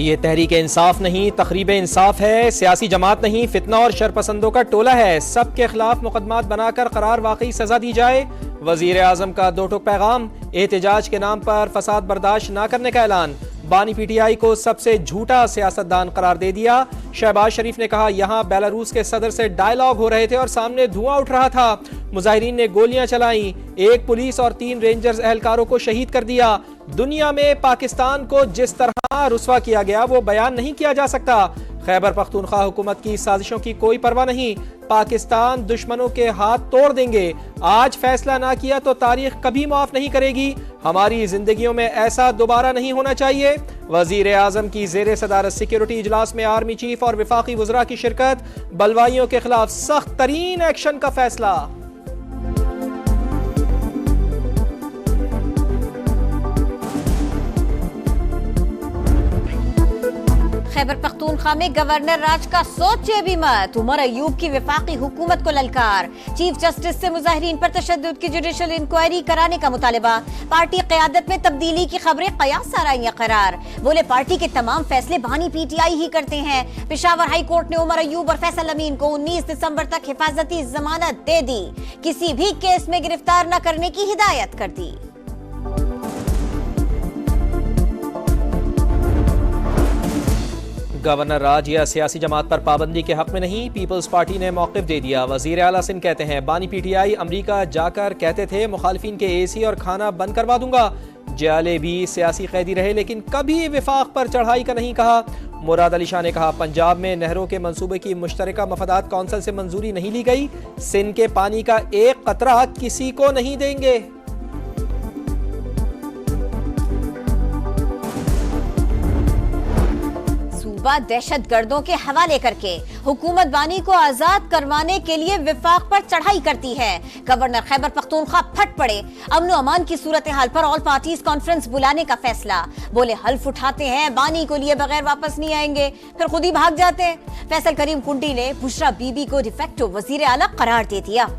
ये तहरीक इंसाफ नहीं, तकरीब इंसाफ है। सियासी जमात नहीं, फितना और शरपसंदों का टोला है। सबके खिलाफ मुकदमात बनाकर करार वाकई सजा दी जाए। वजीर आजम का दो टूक पैगाम। एहतजाज के नाम पर फसाद बर्दाश्त न करने का ऐलान। बानी पीटीआई को सबसे झूठा सियासतदान करार दे दिया। शहबाज शरीफ ने कहा, यहाँ बेलारूस के सदर से डायलॉग हो रहे थे और सामने धुआं उठ रहा था। मुजाहिरीन ने गोलियां चलाई, एक पुलिस और 3 रेंजर्स एहलकारों को शहीद कर दिया। दुनिया में पाकिस्तान को जिस तरह रुस्वा किया गया वो बयान नहीं किया जा सकता। खैबर पख्तूनख्वा हुकूमत की साजिशों की कोई परवाह नहीं। पाकिस्तान दुश्मनों के हाथ तोड़ देंगे। आज फैसला ना किया तो तारीख कभी माफ नहीं करेगी। हमारी जिंदगियों में ऐसा दोबारा नहीं होना चाहिए। वजीर आजम की जेर सदारत सिक्योरिटी इजलास में आर्मी चीफ और विफाकी वज़रा की शिरकत। बलवाइयों के खिलाफ सख्त तरीन एक्शन का फैसला। खैबर पख्तूनख्वा में गवर्नर राज का सोचे भी मत। उमर अयूब की विफाकी हुकूमत को ललकार। चीफ जस्टिस से मुजाहिरीन पर तशद्दुद की जुडिशल इंक्वायरी कराने का मुतालबा। पार्टी क़यादत में तब्दीली की खबरें कयास आराइयां करार। बोले, पार्टी के तमाम फैसले बानी पीटीआई ही करते हैं। पेशावर हाई कोर्ट ने उमर अयूब और फैसल अमीन को 19 दिसंबर तक हिफाजती जमानत दे दी। किसी भी केस में गिरफ्तार न करने की हिदायत कर दी। गवर्नर राज या सियासी जमात पर पाबंदी के हक में नहीं, पीपल्स पार्टी ने मौक़िफ़ दे दिया। वज़ीर आला सिंध कहते हैं, बानी पीटीआई अमरीका जाकर कहते थे मुखालिफिन के एसी और खाना बंद करवा दूंगा। जाले भी सियासी कैदी रहे लेकिन कभी विफाक पर चढ़ाई का नहीं कहा। मुराद अली शाह ने कहा, पंजाब में नहरों के मंसूबे की मुश्तरका मफादात कौंसिल से मंजूरी नहीं ली गई। सिंध के पानी का एक कतरा किसी को नहीं देंगे। दहशत गर्दों के हवाले करके हुकूमत बानी को आजाद करवाने के लिए विफाक पर चढ़ाई करती है। गवर्नर खैबर पख्तूनख्वा फट पड़े। अमन अमान की सूरत हाल पर ऑल पार्टीज कॉन्फ्रेंस बुलाने का फैसला। बोले, हल्फ उठाते हैं, बानी को लिए बगैर वापस नहीं आएंगे, फिर खुद ही भाग जाते हैं। फैसल करीम कुंडी ने बुशरा बीबी को डिफेक्टो वजीर आला करार दे दिया।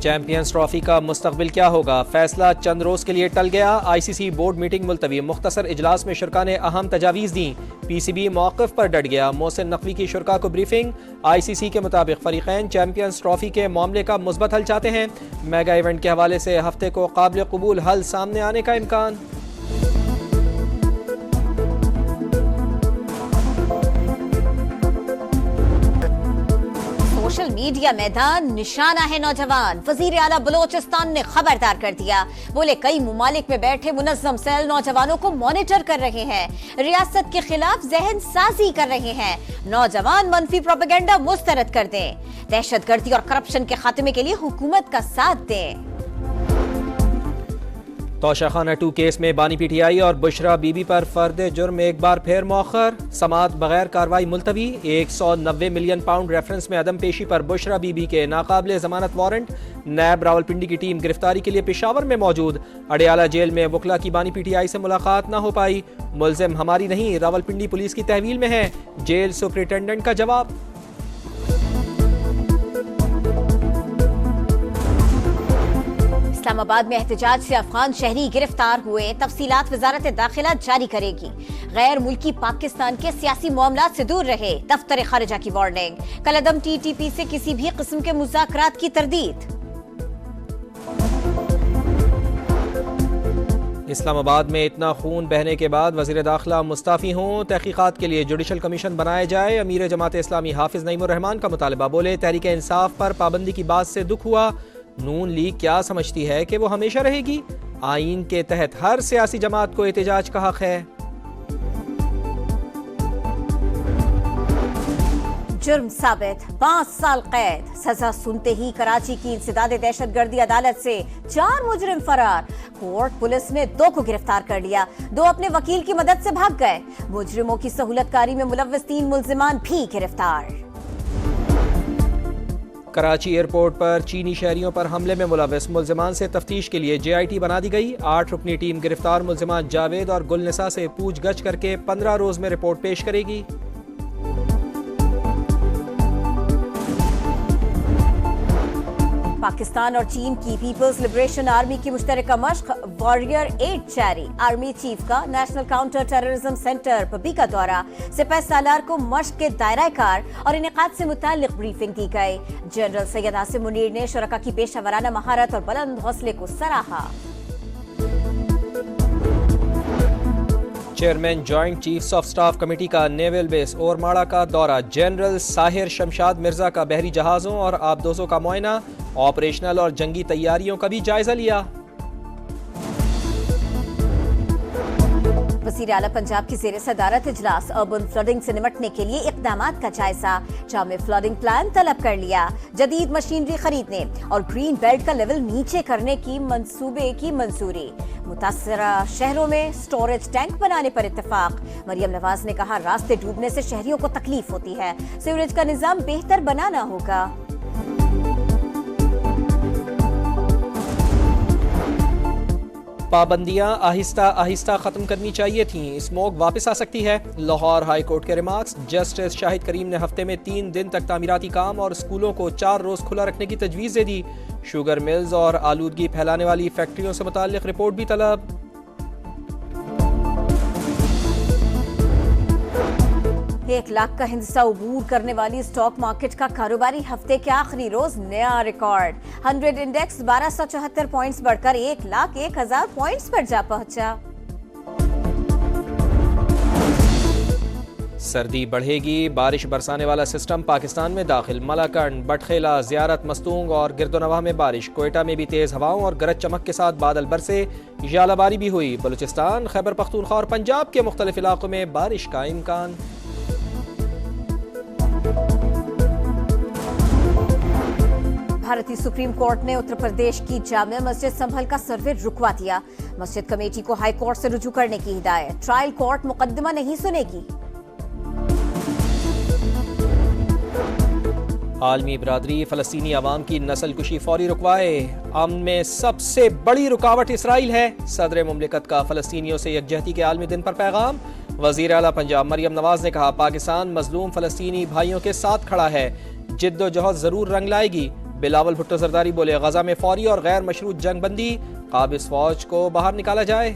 चैंपियंस ट्रॉफी का मुस्तकबिल क्या होगा, फैसला चंद रोज के लिए टल गया। आईसीसी बोर्ड मीटिंग मुलतवी। मुख्तसर इजलास में शुरा ने अहम तजावीज़ दी। पीसीबी मौक़िफ़ पर डट गया। मोहसिन नकवी की शुरा को ब्रीफिंग। आईसीसी के मुताबिक फरीकैन चैंपियंस ट्रॉफी के मामले का मुस्बत हल चाहते हैं। मेगा इवेंट के हवाले से हफ्ते को काबिल कबूल हल सामने आने का इम्कान। सोशल मीडिया मैदान निशाना है नौजवान। वजीर आला बलोचिस्तान ने खबरदार कर दिया। बोले, कई मुमालिक में बैठे मुनज़्ज़म सेल नौजवानों को मॉनिटर कर रहे हैं, रियासत के खिलाफ जहन साजी कर रहे हैं। नौजवान मनफी प्रोपेगेंडा मुस्तरद कर दें। दहशतगर्दी और करप्शन के खात्मे के लिए हुकूमत का साथ दें। तोशाखाना 2 केस में बानी पीटीआई और बुशरा बीबी पर फर्द जुर्म एक बार फिर मौखर। समात बगैर कार्रवाई मुलतवी। 190 मिलियन पाउंड रेफरेंस में अदम पेशी पर बुशरा बीबी के नाकाबिले जमानत वारंट। नैब रावलपिंडी की टीम गिरफ्तारी के लिए पेशावर में मौजूद। अडियाला जेल में वकला की बानी पीटीआई से मुलाकात न हो पाई। मुलजिम हमारी नहीं, रावलपिंडी पुलिस की तहवील में है, जेल सुपरिटेंडेंट का जवाब। इस्लामाबाद में एहतजाज से अफगान शहरी गिरफ्तार हुए। तफसीलात वजारत दाखिला जारी करेगी। गैर मुल्की पाकिस्तान के सियासी मामलात से दूर रहे, दफ्तर खारिजा की वार्निंग। कलअदम टीटीपी से किसी भी किस्म के मुज़ाकरात की तरदीद। इस्लामाबाद में इतना खून बहने के बाद वज़ीर दाखिला मुस्ताफ़ी हों। तहकीकात के लिए जुडिशल कमीशन बनाया जाए। अमीर जमात इस्लामी हाफिज नईमुर रहमान का मुतालबा। बोले, तहरीक इंसाफ पर पाबंदी की बात से दुख हुआ। नून लीग क्या समझती है कि वो हमेशा रहेगी? आईन के तहत हर सियासी जमात को एहतजाज का हक है। जुर्म साबित, 5 साल कैद। सजा सुनते ही कराची की इंसदाद दहशतगर्दी अदालत से 4 मुजरिम फरार। कोर्ट पुलिस ने 2 को गिरफ्तार कर लिया। 2 अपने वकील की मदद से भाग गए। मुजरिमों की सहूलतकारी में मुलव्वस 3 मुल्जिमान भी गिरफ्तार। कराची एयरपोर्ट पर चीनी शहरियों पर हमले में मुलव्वस मुल्जिमान से तफ्तीश के लिए JIT बना दी गई। 8 रुकनी टीम गिरफ्तार मुल्जिमान जावेद और गुलनिसा से पूछगछ करके 15 रोज में रिपोर्ट पेश करेगी। पाकिस्तान और चीन की पीपल्स लिबरेशन आर्मी की मुश्तरका मश्क वॉरियर 8 जारी। आर्मी चीफ का नेशनल काउंटर टेररिज्म सेंटर पबी का दौरा। सिपह सालार को मश्क के दायरा कार और इनेकाद से मुताल्लिक ब्रीफिंग दी गई। जनरल सैयद आसिम मुनीर ने शुरका की पेशा महारत और बुलंद हौसले को सराहा। Chairman joint chiefs of staff committee का नेवल बेस ओरमाड़ा का दौरा। जनरल साहिर शमशाद मिर्जा का बहरी जहाजों और आबदोजों का मुआयना। ऑपरेशनल और जंगी तैयारियों का भी जायजा लिया। वज़ीर आला पंजाब की ज़ेर सदारत इजलास। अर्बन फ्लडिंग से निपटने के लिए इक़दामात का जायजा। जामे फ्लडिंग प्लान तलब कर लिया। जदीद मशीनरी खरीदने और ग्रीन बेल्ट का लेवल नीचे करने की मंसूबे की मंजूरी। मुतासरा शहरों में स्टोरेज टैंक बनाने पर इत्तेफाक। मरियम नवाज ने कहा, रास्ते डूबने से शहरियों को तकलीफ होती है, सीवरेज का निजाम बेहतर बनाना होगा। पाबंदियां आहिस्ता आहिस्ता खत्म करनी चाहिए थीं, स्मोक वापस आ सकती है। लाहौर हाई कोर्ट के रिमार्क्स। जस्टिस शाहिद करीम ने हफ्ते में 3 दिन तक तामीराती काम और स्कूलों को 4 रोज खुला रखने की तजवीज़ दे दी। शुगर मिल्स और आलूदगी फैलाने वाली फैक्ट्रियों से मुताल्लिक रिपोर्ट भी तलब। 1 लाख का हिस्सा उबूर करने वाली स्टॉक मार्केट का कारोबारी हफ्ते के आखिरी रोज नया रिकॉर्ड। 100 इंडेक्स 1274 पॉइंट्स बढ़कर 1,01,000 पॉइंट्स पर जा पहुंचा। सर्दी बढ़ेगी। बारिश बरसाने वाला सिस्टम पाकिस्तान में दाखिल। मलाकंड, बटखेला, ज़ियारत, मस्तूंग और गिरदोनवाह में बारिश। कोयटा में भी तेज हवाओं और गरज चमक के साथ बादल बरसे। यालाबारी भी हुई। बलूचिस्तान, खैबर पख्तूनख्वा और पंजाब के मुख्तलिफ इलाकों में बारिश का इम्कान। भारतीय सुप्रीम कोर्ट ने उत्तर प्रदेश की जामिया मस्जिद संभल का सर्वे रुकवा दिया। मस्जिद कमेटी को हाई कोर्ट से रुजू करने की हिदायत। ट्रायल कोर्ट मुकदमा नहीं सुनेगी। आलमी बरादरी फ़लस्तीनी अवाम की नस्ल कुशी फौरी रुकवाए। अमन में सबसे बड़ी रुकावट इसराइल है। सदर मुमलिकत का फ़लस्तीनियों से यकजहती के आलमी दिन पर पैगाम। वज़ीर आला पंजाब मरियम नवाज ने कहा, पाकिस्तान मजलूम फ़लस्तीनी भाइयों के साथ खड़ा है। जिद्दोजहद जरूर रंग लाएगी। बिलावल भुट्टो जरदारी बोले, गजा में फौरी और गैर मशरूत जंग बंदी। काबिज फौज को बाहर निकाला जाए।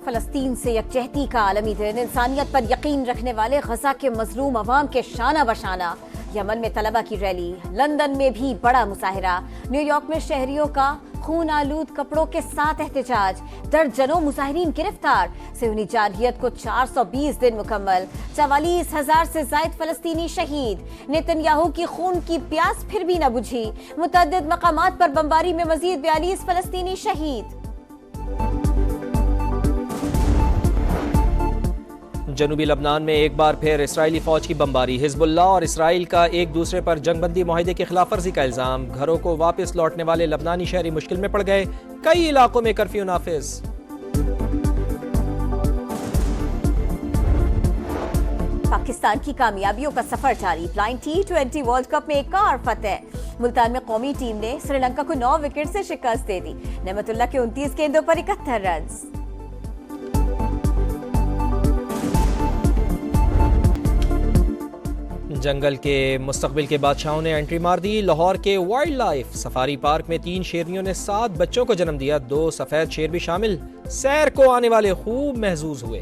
फलस्तीन से यकजहती का आलमी दिन। इंसानियत पर यकीन रखने वाले गजा के मजलूम अवाम के शाना बशाना। यमन में तलबा की रैली। लंदन में भी बड़ा मुजाहिरा। न्यूयॉर्क में शहरियों का खून आलूद कपड़ों के साथ एहतजाज। दर्जनों मुजाहिरीन गिरफ्तार। सिवनी जारहियत को 420 दिन मुकम्मल। 44,000 से जायद फलस्तीनी शहीद। नेतन्याहू की खून की प्यास फिर भी न बुझी। मुतअद्दिद मकामात पर बमबारी में मजीद 42 फलस्तीनी शहीद। जनूबी लबनान में एक बार फिर इसराइली फौज की बमबारी। हिजबुल्लाह और इसराइल का एक दूसरे पर जंगबंदी माहिदे की खिलाफ वर्जी का इल्जाम। घरों को वापस लौटने वाले लबनानी शहरी मुश्किल में पड़ गए। कई इलाकों में कर्फ्यू नाफिज। पाकिस्तान की कामयाबियों का सफर जारी। ब्लाइंड T20 वर्ल्ड कप में एक और फतेह। मुल्तान में कौमी टीम ने श्रीलंका को 9 विकेट से शिकस्त दे दी। नेमतुल्लाह के 29 गेंदों पर 71 रन। जंगल के मुस्तकबिल के बादशाहों ने एंट्री मार दी। लाहौर के वाइल्ड लाइफ सफारी पार्क में 3 शेरनियों ने 7 बच्चों को जन्म दिया। 2 सफेद शेर भी शामिल। सैर को आने वाले खूब महजूज हुए।